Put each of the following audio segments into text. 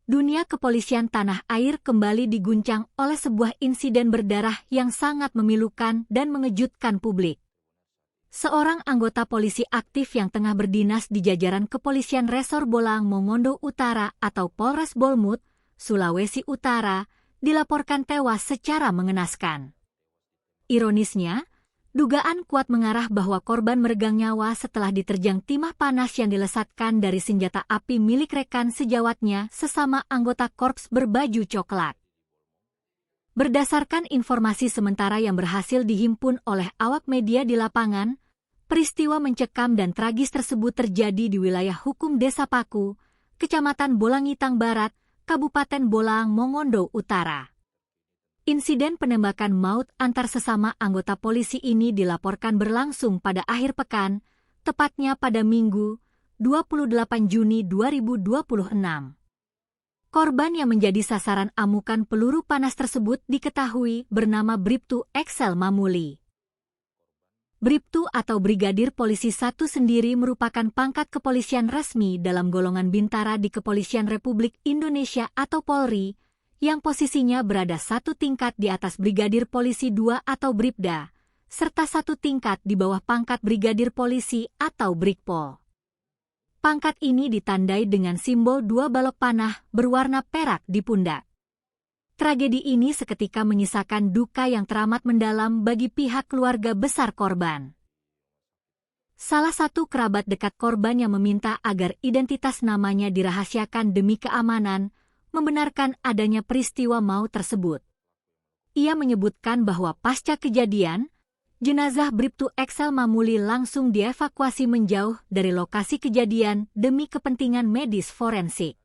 Dunia kepolisian tanah air kembali diguncang oleh sebuah insiden berdarah yang sangat memilukan dan mengejutkan publik. Seorang anggota polisi aktif yang tengah berdinas di jajaran kepolisian Resor Bolang Mongondo Utara atau Polres Bolmut, Sulawesi Utara, dilaporkan tewas secara mengenaskan. Ironisnya, dugaan kuat mengarah bahwa korban meregang nyawa setelah diterjang timah panas yang dilesatkan dari senjata api milik rekan sejawatnya sesama anggota korps berbaju coklat. Berdasarkan informasi sementara yang berhasil dihimpun oleh awak media di lapangan, peristiwa mencekam dan tragis tersebut terjadi di wilayah hukum Desa Paku, Kecamatan Bolangitang Barat, Kabupaten Bolang Mongondo Utara. Insiden penembakan maut antar sesama anggota polisi ini dilaporkan berlangsung pada akhir pekan, tepatnya pada Minggu, 28 Juni 2026. Korban yang menjadi sasaran amukan peluru panas tersebut diketahui bernama Bribtu Excel Mamuli. Bribtu atau Brigadir Polisi 1 sendiri merupakan pangkat kepolisian resmi dalam golongan bintara di Kepolisian Republik Indonesia atau Polri, yang posisinya berada satu tingkat di atas Brigadir Polisi 2 atau Bribda, serta satu tingkat di bawah pangkat Brigadir Polisi atau Brigpol. Pangkat ini ditandai dengan simbol 2 balok panah berwarna perak di pundak. Tragedi ini seketika menyisakan duka yang teramat mendalam bagi pihak keluarga besar korban. Salah satu kerabat dekat korban yang meminta agar identitas namanya dirahasiakan demi keamanan, membenarkan adanya peristiwa maut tersebut. Ia menyebutkan bahwa pasca kejadian, jenazah Bribtu Excel Mamuli langsung dievakuasi menjauh dari lokasi kejadian demi kepentingan medis forensik.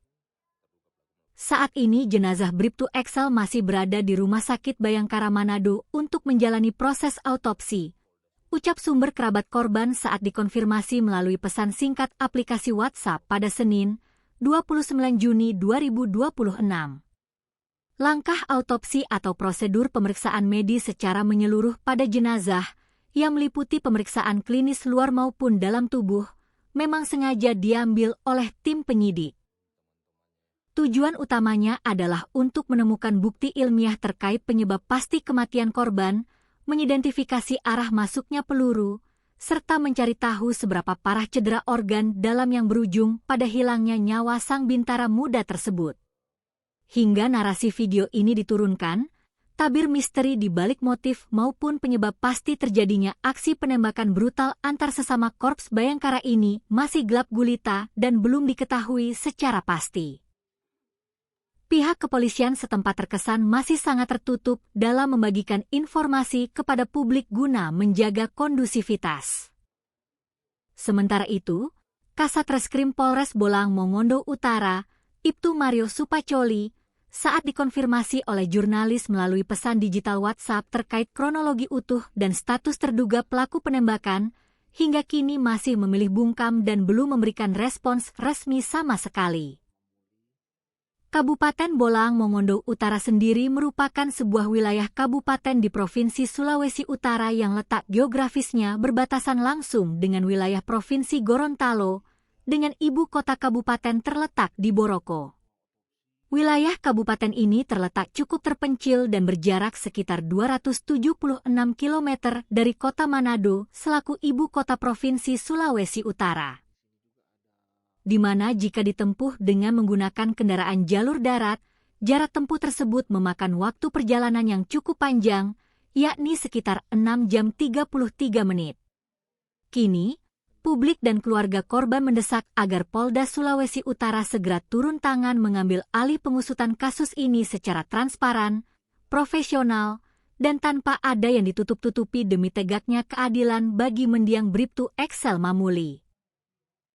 Saat ini jenazah Bribtu Excel masih berada di Rumah Sakit Bayangkara Manado untuk menjalani proses autopsi, ucap sumber kerabat korban saat dikonfirmasi melalui pesan singkat aplikasi WhatsApp pada Senin, 29 Juni 2026. Langkah autopsi atau prosedur pemeriksaan medis secara menyeluruh pada jenazah yang meliputi pemeriksaan klinis luar maupun dalam tubuh memang sengaja diambil oleh tim penyidik. Tujuan utamanya adalah untuk menemukan bukti ilmiah terkait penyebab pasti kematian korban, mengidentifikasi arah masuknya peluru, serta mencari tahu seberapa parah cedera organ dalam yang berujung pada hilangnya nyawa sang bintara muda tersebut. Hingga narasi video ini diturunkan, tabir misteri di balik motif maupun penyebab pasti terjadinya aksi penembakan brutal antar sesama korps Bayangkara ini masih gelap gulita dan belum diketahui secara pasti. Pihak kepolisian setempat terkesan masih sangat tertutup dalam membagikan informasi kepada publik guna menjaga kondusivitas. Sementara itu, Kasat Reskrim Polres Bolang Mongondo Utara, Ibtu Mario Supacoli, saat dikonfirmasi oleh jurnalis melalui pesan digital WhatsApp terkait kronologi utuh dan status terduga pelaku penembakan, hingga kini masih memilih bungkam dan belum memberikan respons resmi sama sekali. Kabupaten Bolang Mongondo Utara sendiri merupakan sebuah wilayah kabupaten di Provinsi Sulawesi Utara yang letak geografisnya berbatasan langsung dengan wilayah Provinsi Gorontalo, dengan ibu kota kabupaten terletak di Boroko. Wilayah kabupaten ini terletak cukup terpencil dan berjarak sekitar 276 km dari kota Manado selaku ibu kota Provinsi Sulawesi Utara, di mana jika ditempuh dengan menggunakan kendaraan jalur darat, jarak tempuh tersebut memakan waktu perjalanan yang cukup panjang, yakni sekitar 6 jam 33 menit. Kini, publik dan keluarga korban mendesak agar Polda Sulawesi Utara segera turun tangan mengambil alih pengusutan kasus ini secara transparan, profesional, dan tanpa ada yang ditutup-tutupi demi tegaknya keadilan bagi mendiang Bribtu Excel Mamuli.